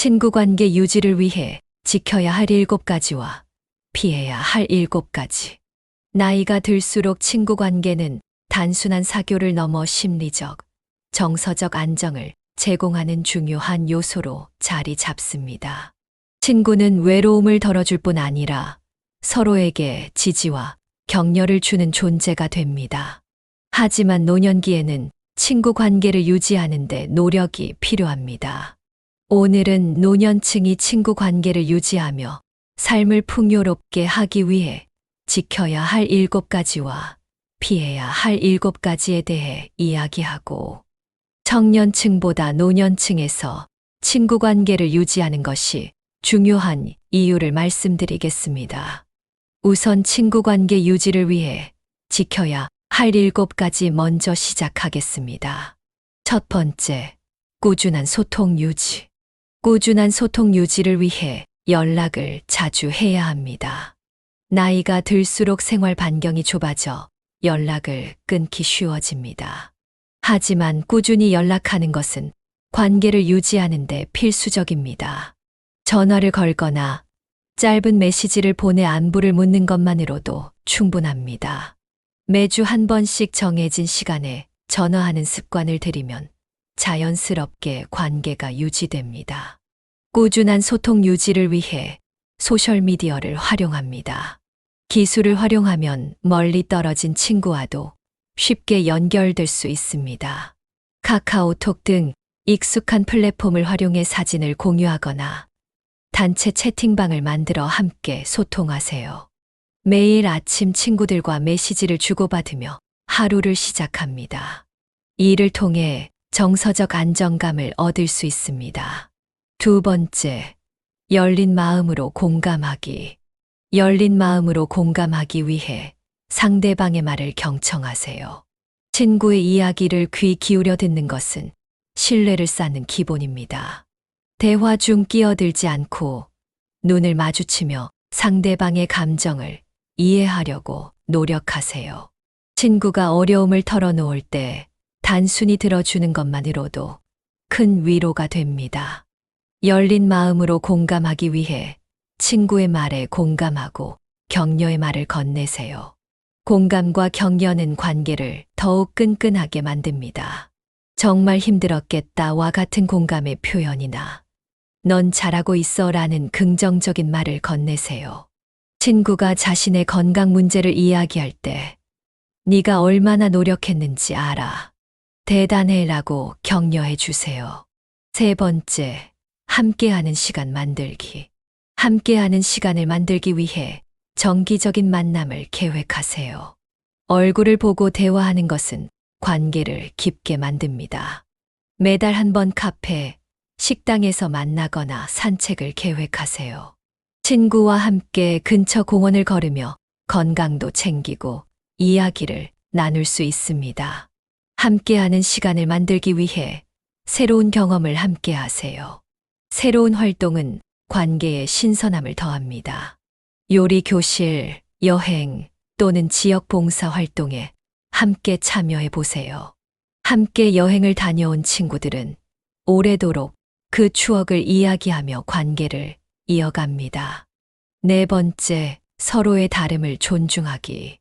친구 관계 유지를 위해 지켜야 할 7가지와 피해야 할 7가지. 나이가 들수록 친구 관계는 단순한 사교를 넘어 심리적, 정서적 안정을 제공하는 중요한 요소로 자리 잡습니다. 친구는 외로움을 덜어줄 뿐 아니라 서로에게 지지와 격려를 주는 존재가 됩니다. 하지만 노년기에는 친구 관계를 유지하는 데 노력이 필요합니다. 오늘은 노년층이 친구 관계를 유지하며 삶을 풍요롭게 하기 위해 지켜야 할 7가지와 피해야 할 7가지에 대해 이야기하고, 청년층보다 노년층에서 친구 관계를 유지하는 것이 중요한 이유를 말씀드리겠습니다. 우선 친구 관계 유지를 위해 지켜야 할 7가지 먼저 시작하겠습니다. 첫 번째, 꾸준한 소통 유지. 꾸준한 소통 유지를 위해 연락을 자주 해야 합니다. 나이가 들수록 생활 반경이 좁아져 연락을 끊기 쉬워집니다. 하지만 꾸준히 연락하는 것은 관계를 유지하는 데 필수적입니다. 전화를 걸거나 짧은 메시지를 보내 안부를 묻는 것만으로도 충분합니다. 매주 한 번씩 정해진 시간에 전화하는 습관을 들이면 자연스럽게 관계가 유지됩니다. 꾸준한 소통 유지를 위해 소셜미디어를 활용합니다. 기술을 활용하면 멀리 떨어진 친구와도 쉽게 연결될 수 있습니다. 카카오톡 등 익숙한 플랫폼을 활용해 사진을 공유하거나 단체 채팅방을 만들어 함께 소통하세요. 매일 아침 친구들과 메시지를 주고받으며 하루를 시작합니다. 이를 통해 정서적 안정감을 얻을 수 있습니다. 두 번째, 열린 마음으로 공감하기. 열린 마음으로 공감하기 위해 상대방의 말을 경청하세요. 친구의 이야기를 귀 기울여 듣는 것은 신뢰를 쌓는 기본입니다. 대화 중 끼어들지 않고 눈을 마주치며 상대방의 감정을 이해하려고 노력하세요. 친구가 어려움을 털어놓을 때 단순히 들어주는 것만으로도 큰 위로가 됩니다. 열린 마음으로 공감하기 위해 친구의 말에 공감하고 격려의 말을 건네세요. 공감과 격려는 관계를 더욱 끈끈하게 만듭니다. 정말 힘들었겠다와 같은 공감의 표현이나 넌 잘하고 있어 라는 긍정적인 말을 건네세요. 친구가 자신의 건강 문제를 이야기할 때 네가 얼마나 노력했는지 알아. 대단해 라고 격려해 주세요. 세 번째, 함께하는 시간 만들기. 함께하는 시간을 만들기 위해 정기적인 만남을 계획하세요. 얼굴을 보고 대화하는 것은 관계를 깊게 만듭니다. 매달 한 번 카페, 식당에서 만나거나 산책을 계획하세요. 친구와 함께 근처 공원을 걸으며 건강도 챙기고 이야기를 나눌 수 있습니다. 함께하는 시간을 만들기 위해 새로운 경험을 함께 하세요. 새로운 활동은 관계에 신선함을 더합니다. 요리 교실, 여행 또는 지역 봉사 활동에 함께 참여해 보세요. 함께 여행을 다녀온 친구들은 오래도록 그 추억을 이야기하며 관계를 이어갑니다. 네 번째, 서로의 다름을 존중하기.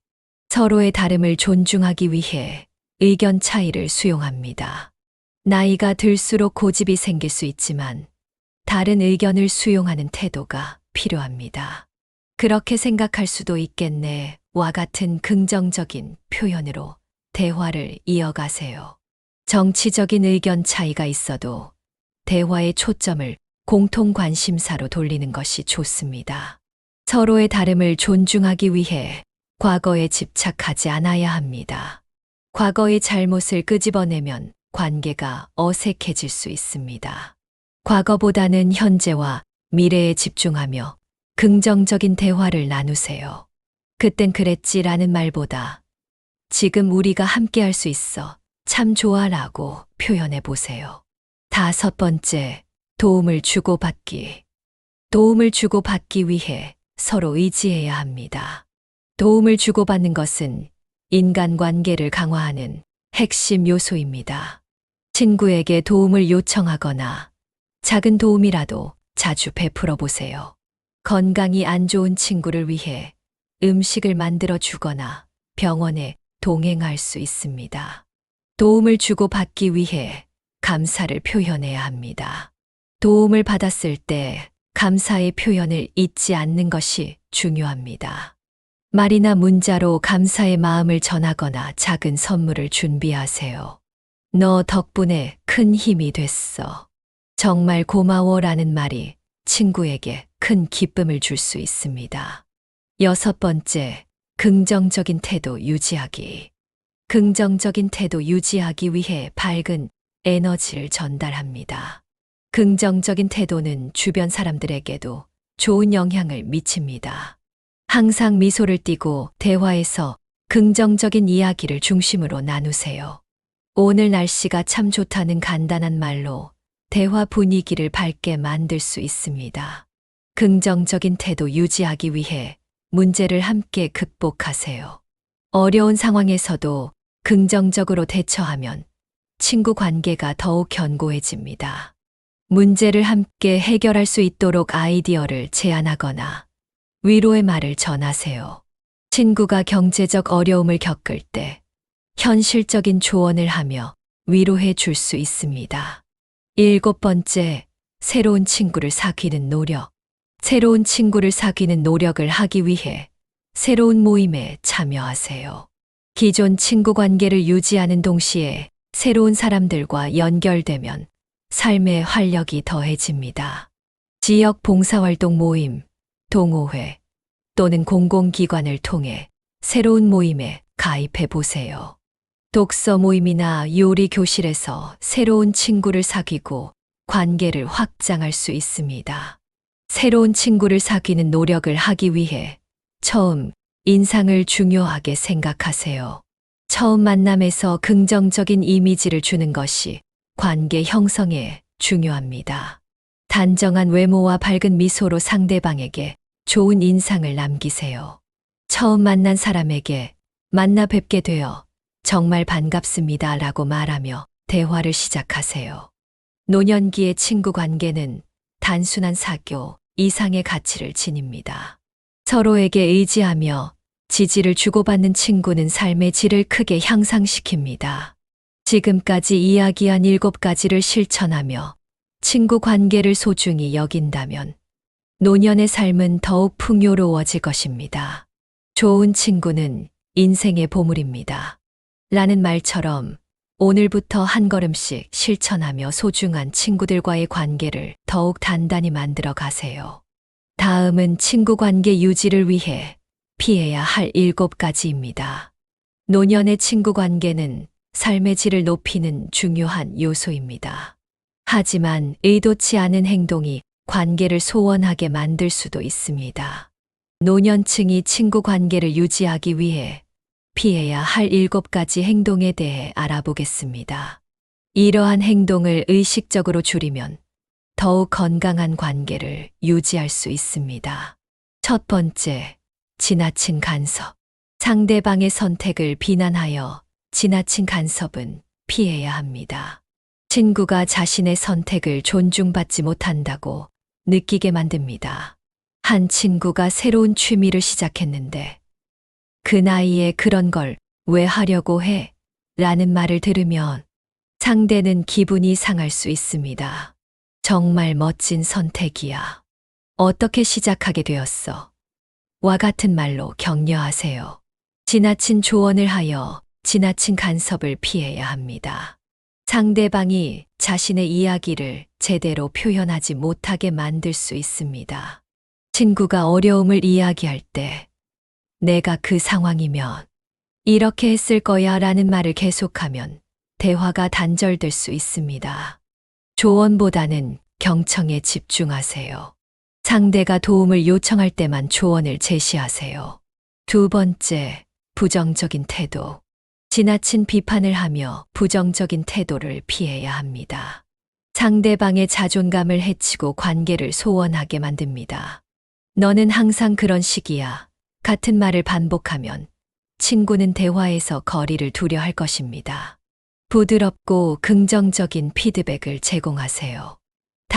서로의 다름을 존중하기 위해 의견 차이를 수용합니다. 나이가 들수록 고집이 생길 수 있지만 다른 의견을 수용하는 태도가 필요합니다. 그렇게 생각할 수도 있겠네 와 같은 긍정적인 표현으로 대화를 이어가세요. 정치적인 의견 차이가 있어도 대화의 초점을 공통 관심사로 돌리는 것이 좋습니다. 서로의 다름을 존중하기 위해 과거에 집착하지 않아야 합니다. 과거의 잘못을 끄집어내면 관계가 어색해질 수 있습니다. 과거보다는 현재와 미래에 집중하며 긍정적인 대화를 나누세요. 그땐 그랬지라는 말보다 지금 우리가 함께 할 수 있어 참 좋아라고 표현해 보세요. 다섯 번째, 도움을 주고받기. 도움을 주고받기 위해 서로 의지해야 합니다. 도움을 주고받는 것은 인간관계를 강화하는 핵심 요소입니다. 친구에게 도움을 요청하거나 작은 도움이라도 자주 베풀어 보세요. 건강이 안 좋은 친구를 위해 음식을 만들어 주거나 병원에 동행할 수 있습니다. 도움을 주고 받기 위해 감사를 표현해야 합니다. 도움을 받았을 때 감사의 표현을 잊지 않는 것이 중요합니다. 말이나 문자로 감사의 마음을 전하거나 작은 선물을 준비하세요. 너 덕분에 큰 힘이 됐어. 정말 고마워라는 말이 친구에게 큰 기쁨을 줄 수 있습니다. 6번째, 긍정적인 태도 유지하기. 긍정적인 태도 유지하기 위해 밝은 에너지를 전달합니다. 긍정적인 태도는 주변 사람들에게도 좋은 영향을 미칩니다. 항상 미소를 띠고 대화에서 긍정적인 이야기를 중심으로 나누세요. 오늘 날씨가 참 좋다는 간단한 말로 대화 분위기를 밝게 만들 수 있습니다. 긍정적인 태도 유지하기 위해 문제를 함께 극복하세요. 어려운 상황에서도 긍정적으로 대처하면 친구 관계가 더욱 견고해집니다. 문제를 함께 해결할 수 있도록 아이디어를 제안하거나 위로의 말을 전하세요. 친구가 경제적 어려움을 겪을 때 현실적인 조언을 하며 위로해 줄 수 있습니다. 7번째, 새로운 친구를 사귀는 노력. 새로운 친구를 사귀는 노력을 하기 위해 새로운 모임에 참여하세요. 기존 친구 관계를 유지하는 동시에 새로운 사람들과 연결되면 삶의 활력이 더해집니다. 지역 봉사활동 모임, 동호회 또는 공공기관을 통해 새로운 모임에 가입해 보세요. 독서 모임이나 요리 교실에서 새로운 친구를 사귀고 관계를 확장할 수 있습니다. 새로운 친구를 사귀는 노력을 하기 위해 처음 인상을 중요하게 생각하세요. 처음 만남에서 긍정적인 이미지를 주는 것이 관계 형성에 중요합니다. 단정한 외모와 밝은 미소로 상대방에게 좋은 인상을 남기세요. 처음 만난 사람에게 만나 뵙게 되어 정말 반갑습니다 라고 말하며 대화를 시작하세요. 노년기의 친구 관계는 단순한 사교 이상의 가치를 지닙니다. 서로에게 의지하며 지지를 주고받는 친구는 삶의 질을 크게 향상시킵니다. 지금까지 이야기한 7가지를 실천하며 친구 관계를 소중히 여긴다면 노년의 삶은 더욱 풍요로워질 것입니다. 좋은 친구는 인생의 보물입니다. 라는 말처럼 오늘부터 한 걸음씩 실천하며 소중한 친구들과의 관계를 더욱 단단히 만들어 가세요. 다음은 친구 관계 유지를 위해 피해야 할 7가지입니다. 노년의 친구 관계는 삶의 질을 높이는 중요한 요소입니다. 하지만 의도치 않은 행동이 관계를 소원하게 만들 수도 있습니다. 노년층이 친구 관계를 유지하기 위해 피해야 할 7가지 행동에 대해 알아보겠습니다. 이러한 행동을 의식적으로 줄이면 더욱 건강한 관계를 유지할 수 있습니다. 첫 번째, 지나친 간섭. 상대방의 선택을 비난하여 지나친 간섭은 피해야 합니다. 친구가 자신의 선택을 존중받지 못한다고 느끼게 만듭니다. 한 친구가 새로운 취미를 시작했는데 그 나이에 그런 걸 왜 하려고 해? 라는 말을 들으면 상대는 기분이 상할 수 있습니다. 정말 멋진 선택이야. 어떻게 시작하게 되었어? 와 같은 말로 격려하세요. 지나친 조언을 하여 지나친 간섭을 피해야 합니다. 상대방이 자신의 이야기를 제대로 표현하지 못하게 만들 수 있습니다. 친구가 어려움을 이야기할 때 내가 그 상황이면 이렇게 했을 거야 라는 말을 계속하면 대화가 단절될 수 있습니다. 조언보다는 경청에 집중하세요. 상대가 도움을 요청할 때만 조언을 제시하세요. 두 번째, 부정적인 태도. 지나친 비판을 하며 부정적인 태도를 피해야 합니다. 상대방의 자존감을 해치고 관계를 소원하게 만듭니다. 너는 항상 그런 식이야. 같은 말을 반복하면 친구는 대화에서 거리를 두려 할 것입니다. 부드럽고 긍정적인 피드백을 제공하세요.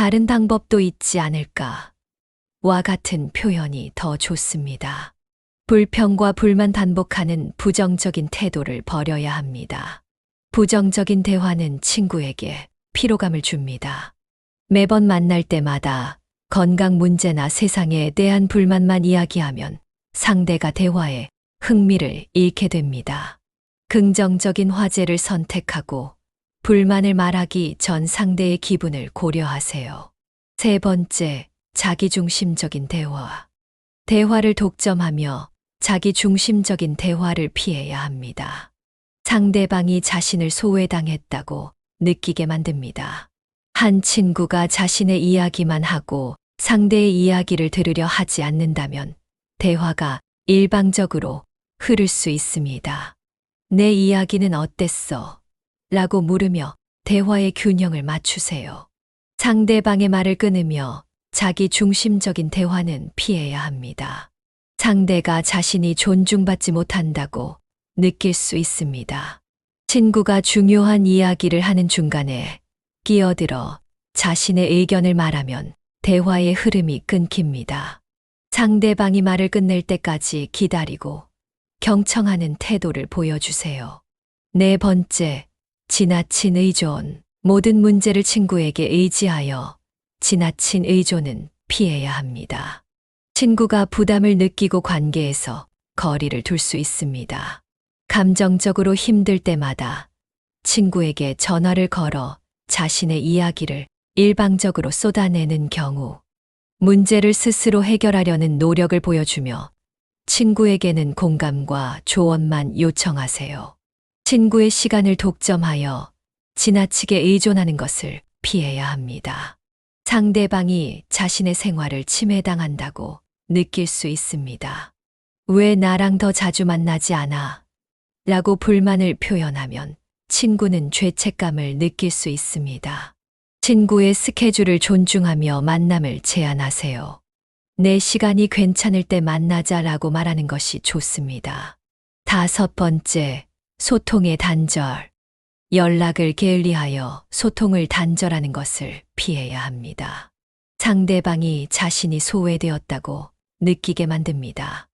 다른 방법도 있지 않을까? 와 같은 표현이 더 좋습니다. 불평과 불만 반복하는 부정적인 태도를 버려야 합니다. 부정적인 대화는 친구에게 피로감을 줍니다. 매번 만날 때마다 건강 문제나 세상에 대한 불만만 이야기하면 상대가 대화에 흥미를 잃게 됩니다. 긍정적인 화제를 선택하고 불만을 말하기 전 상대의 기분을 고려하세요. 세 번째, 자기중심적인 대화. 대화를 독점하며 자기중심적인 대화를 피해야 합니다. 상대방이 자신을 소외당했다고 느끼게 만듭니다. 한 친구가 자신의 이야기만 하고 상대의 이야기를 들으려 하지 않는다면 대화가 일방적으로 흐를 수 있습니다. 내 이야기는 어땠어? 라고 물으며 대화의 균형을 맞추세요. 상대방의 말을 끊으며 자기 중심적인 대화는 피해야 합니다. 상대가 자신이 존중받지 못한다고 느낄 수 있습니다. 친구가 중요한 이야기를 하는 중간에 끼어들어 자신의 의견을 말하면 대화의 흐름이 끊깁니다. 상대방이 말을 끝낼 때까지 기다리고 경청하는 태도를 보여주세요. 네 번째, 지나친 의존. 모든 문제를 친구에게 의지하여 지나친 의존은 피해야 합니다. 친구가 부담을 느끼고 관계에서 거리를 둘 수 있습니다. 감정적으로 힘들 때마다 친구에게 전화를 걸어 자신의 이야기를 일방적으로 쏟아내는 경우, 문제를 스스로 해결하려는 노력을 보여주며 친구에게는 공감과 조언만 요청하세요. 친구의 시간을 독점하여 지나치게 의존하는 것을 피해야 합니다. 상대방이 자신의 생활을 침해당한다고 느낄 수 있습니다. 왜 나랑 더 자주 만나지 않아? 라고 불만을 표현하면 친구는 죄책감을 느낄 수 있습니다. 친구의 스케줄을 존중하며 만남을 제안하세요. 내 시간이 괜찮을 때 만나자라고 말하는 것이 좋습니다. 다섯 번째, 소통의 단절. 연락을 게을리하여 소통을 단절하는 것을 피해야 합니다. 상대방이 자신이 소외되었다고 느끼게 만듭니다.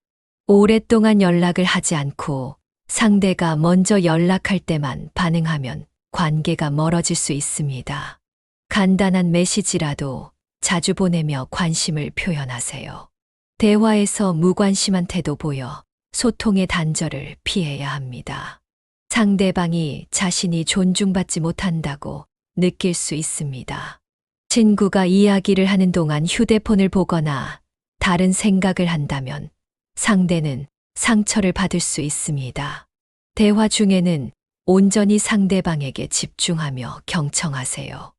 오랫동안 연락을 하지 않고 상대가 먼저 연락할 때만 반응하면 관계가 멀어질 수 있습니다. 간단한 메시지라도 자주 보내며 관심을 표현하세요. 대화에서 무관심한 태도 보여 소통의 단절을 피해야 합니다. 상대방이 자신이 존중받지 못한다고 느낄 수 있습니다. 친구가 이야기를 하는 동안 휴대폰을 보거나 다른 생각을 한다면 상대는 상처를 받을 수 있습니다. 대화 중에는 온전히 상대방에게 집중하며 경청하세요.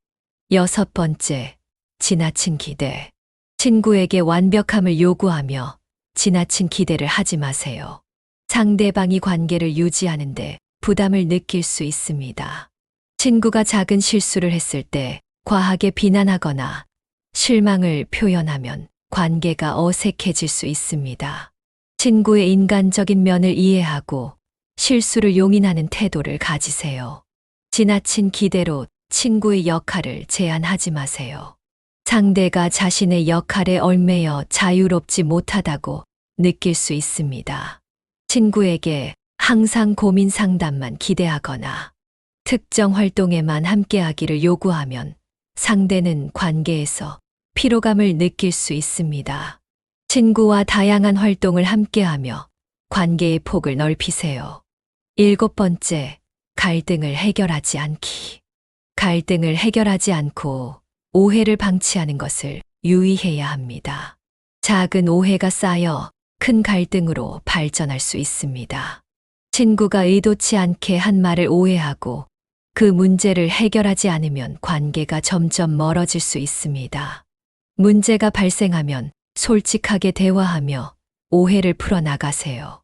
여섯 번째, 지나친 기대. 친구에게 완벽함을 요구하며 지나친 기대를 하지 마세요. 상대방이 관계를 유지하는데 부담을 느낄 수 있습니다. 친구가 작은 실수를 했을 때 과하게 비난하거나 실망을 표현하면 관계가 어색해질 수 있습니다. 친구의 인간적인 면을 이해하고 실수를 용인하는 태도를 가지세요. 지나친 기대로 친구의 역할을 제한하지 마세요. 상대가 자신의 역할에 얽매여 자유롭지 못하다고 느낄 수 있습니다. 친구에게 항상 고민 상담만 기대하거나 특정 활동에만 함께하기를 요구하면 상대는 관계에서 피로감을 느낄 수 있습니다. 친구와 다양한 활동을 함께하며 관계의 폭을 넓히세요. 일곱 번째, 갈등을 해결하지 않기. 갈등을 해결하지 않고 오해를 방치하는 것을 유의해야 합니다. 작은 오해가 쌓여 큰 갈등으로 발전할 수 있습니다. 친구가 의도치 않게 한 말을 오해하고 그 문제를 해결하지 않으면 관계가 점점 멀어질 수 있습니다. 문제가 발생하면 솔직하게 대화하며 오해를 풀어나가세요.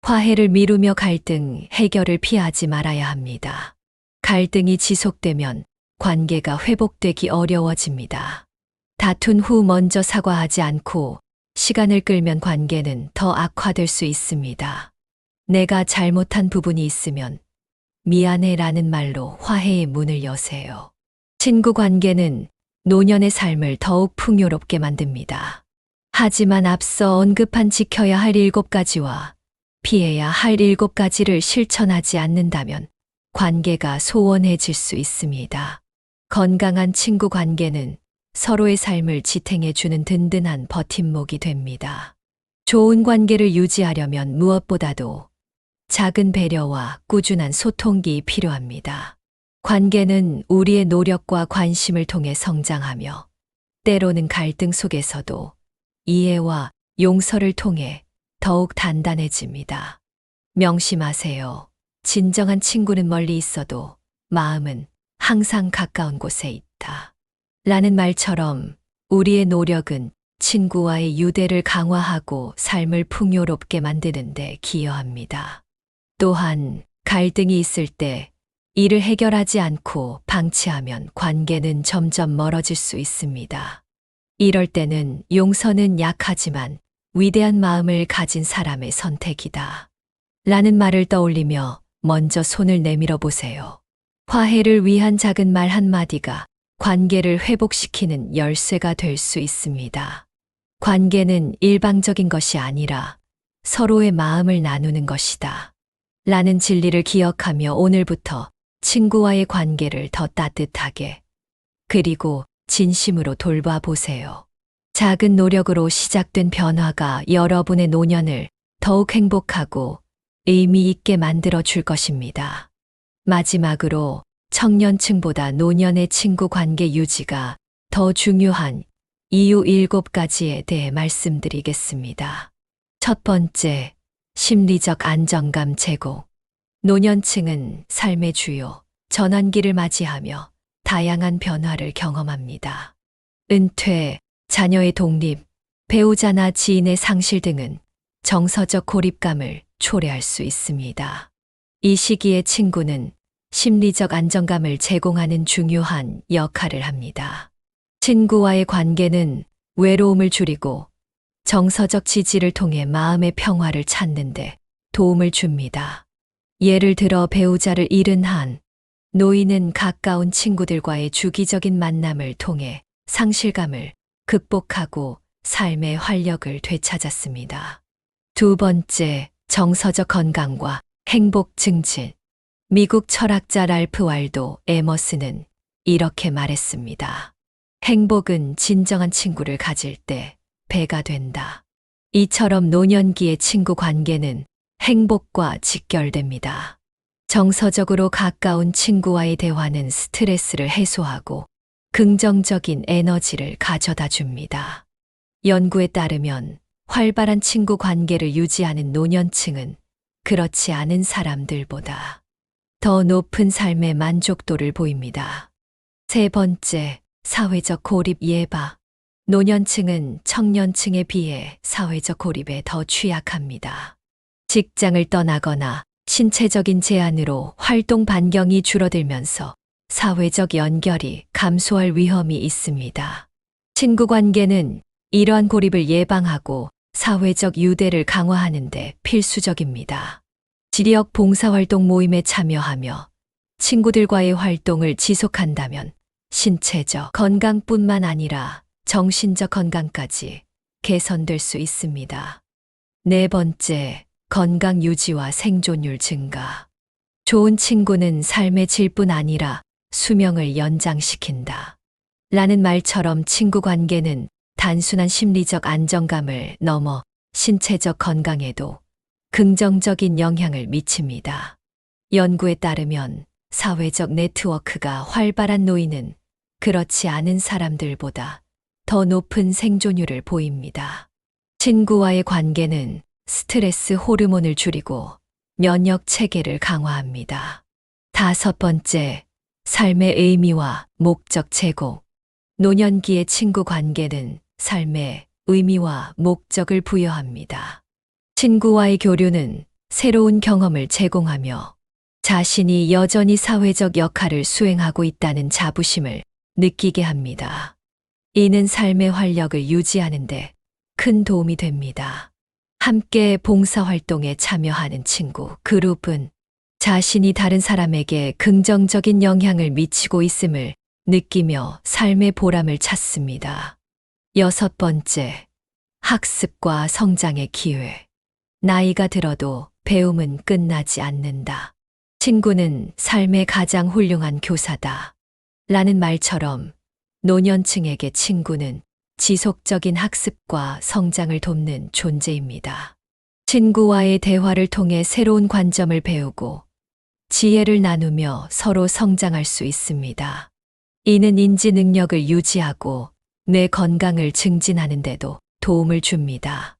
화해를 미루며 갈등 해결을 피하지 말아야 합니다. 갈등이 지속되면 관계가 회복되기 어려워집니다. 다툰 후 먼저 사과하지 않고 시간을 끌면 관계는 더 악화될 수 있습니다. 내가 잘못한 부분이 있으면 미안해 라는 말로 화해의 문을 여세요. 친구 관계는 노년의 삶을 더욱 풍요롭게 만듭니다. 하지만 앞서 언급한 지켜야 할 7가지와 피해야 할 7가지를 실천하지 않는다면 관계가 소원해질 수 있습니다. 건강한 친구 관계는 서로의 삶을 지탱해주는 든든한 버팀목이 됩니다. 좋은 관계를 유지하려면 무엇보다도 작은 배려와 꾸준한 소통이 필요합니다. 관계는 우리의 노력과 관심을 통해 성장하며 때로는 갈등 속에서도 이해와 용서를 통해 더욱 단단해집니다. 명심하세요. 진정한 친구는 멀리 있어도 마음은 항상 가까운 곳에 있다. 라는 말처럼 우리의 노력은 친구와의 유대를 강화하고 삶을 풍요롭게 만드는 데 기여합니다. 또한 갈등이 있을 때 이를 해결하지 않고 방치하면 관계는 점점 멀어질 수 있습니다. 이럴 때는 용서는 약하지만 위대한 마음을 가진 사람의 선택이다. 라는 말을 떠올리며 먼저 손을 내밀어 보세요. 화해를 위한 작은 말 한마디가 관계를 회복시키는 열쇠가 될 수 있습니다. 관계는 일방적인 것이 아니라 서로의 마음을 나누는 것이다. 라는 진리를 기억하며 오늘부터 친구와의 관계를 더 따뜻하게 그리고 진심으로 돌봐보세요. 작은 노력으로 시작된 변화가 여러분의 노년을 더욱 행복하고 의미 있게 만들어 줄 것입니다. 마지막으로 청년층보다 노년의 친구 관계 유지가 더 중요한 이유 7가지에 대해 말씀드리겠습니다. 첫 번째, 심리적 안정감 제공. 노년층은 삶의 주요 전환기를 맞이하며 다양한 변화를 경험합니다. 은퇴, 자녀의 독립, 배우자나 지인의 상실 등은 정서적 고립감을 초래할 수 있습니다. 이 시기에 친구는 심리적 안정감을 제공하는 중요한 역할을 합니다. 친구와의 관계는 외로움을 줄이고 정서적 지지를 통해 마음의 평화를 찾는 데 도움을 줍니다. 예를 들어 배우자를 잃은 한 노인은 가까운 친구들과의 주기적인 만남을 통해 상실감을 극복하고 삶의 활력을 되찾았습니다. 두 번째, 정서적 건강과 행복 증진. 미국 철학자 랄프 waldo 에머슨은 이렇게 말했습니다. 행복은 진정한 친구를 가질 때 배가 된다. 이처럼 노년기의 친구 관계는 행복과 직결됩니다. 정서적으로 가까운 친구와의 대화는 스트레스를 해소하고 긍정적인 에너지를 가져다 줍니다. 연구에 따르면 활발한 친구 관계를 유지하는 노년층은 그렇지 않은 사람들보다 더 높은 삶의 만족도를 보입니다. 세 번째, 사회적 고립 예방. 노년층은 청년층에 비해 사회적 고립에 더 취약합니다. 직장을 떠나거나 신체적인 제한으로 활동 반경이 줄어들면서 사회적 연결이 감소할 위험이 있습니다. 친구 관계는 이러한 고립을 예방하고 사회적 유대를 강화하는 데 필수적입니다. 지역 봉사활동 모임에 참여하며 친구들과의 활동을 지속한다면 신체적 건강뿐만 아니라 정신적 건강까지 개선될 수 있습니다. 네 번째, 건강 유지와 생존율 증가. 좋은 친구는 삶의 질뿐 아니라 수명을 연장시킨다. 라는 말처럼 친구 관계는 단순한 심리적 안정감을 넘어 신체적 건강에도 긍정적인 영향을 미칩니다. 연구에 따르면 사회적 네트워크가 활발한 노인은 그렇지 않은 사람들보다 더 높은 생존율을 보입니다. 친구와의 관계는 스트레스 호르몬을 줄이고 면역 체계를 강화합니다. 다섯 번째, 삶의 의미와 목적 제공. 노년기의 친구 관계는 삶의 의미와 목적을 부여합니다. 친구와의 교류는 새로운 경험을 제공하며 자신이 여전히 사회적 역할을 수행하고 있다는 자부심을 느끼게 합니다. 이는 삶의 활력을 유지하는 데 큰 도움이 됩니다. 함께 봉사활동에 참여하는 친구 그룹은 자신이 다른 사람에게 긍정적인 영향을 미치고 있음을 느끼며 삶의 보람을 찾습니다. 6번째, 학습과 성장의 기회. 나이가 들어도 배움은 끝나지 않는다. 친구는 삶의 가장 훌륭한 교사다. 라는 말처럼 노년층에게 친구는 지속적인 학습과 성장을 돕는 존재입니다. 친구와의 대화를 통해 새로운 관점을 배우고 지혜를 나누며 서로 성장할 수 있습니다. 이는 인지 능력을 유지하고 뇌 건강을 증진하는 데도 도움을 줍니다.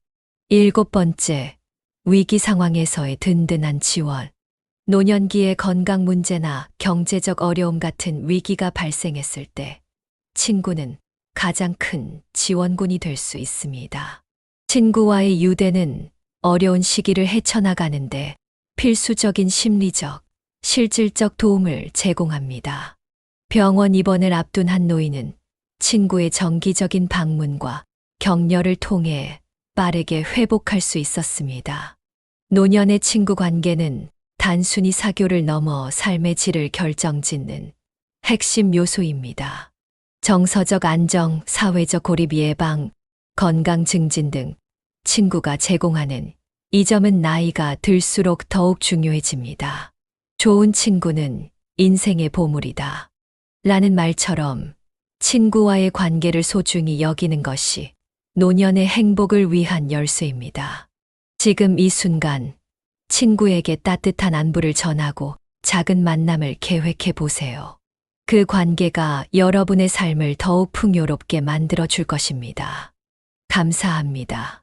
7번째, 위기 상황에서의 든든한 지원. 노년기의 건강 문제나 경제적 어려움 같은 위기가 발생했을 때 친구는 가장 큰 지원군이 될 수 있습니다. 친구와의 유대는 어려운 시기를 헤쳐나가는데 필수적인 심리적, 실질적 도움을 제공합니다. 병원 입원을 앞둔 한 노인은 친구의 정기적인 방문과 격려를 통해 빠르게 회복할 수 있었습니다. 노년의 친구 관계는 단순히 사교를 넘어 삶의 질을 결정짓는 핵심 요소입니다. 정서적 안정, 사회적 고립 예방, 건강 증진 등 친구가 제공하는 이 점은 나이가 들수록 더욱 중요해집니다. 좋은 친구는 인생의 보물이다. 라는 말처럼 친구와의 관계를 소중히 여기는 것이 노년의 행복을 위한 열쇠입니다. 지금 이 순간 친구에게 따뜻한 안부를 전하고 작은 만남을 계획해 보세요. 그 관계가 여러분의 삶을 더욱 풍요롭게 만들어 줄 것입니다. 감사합니다.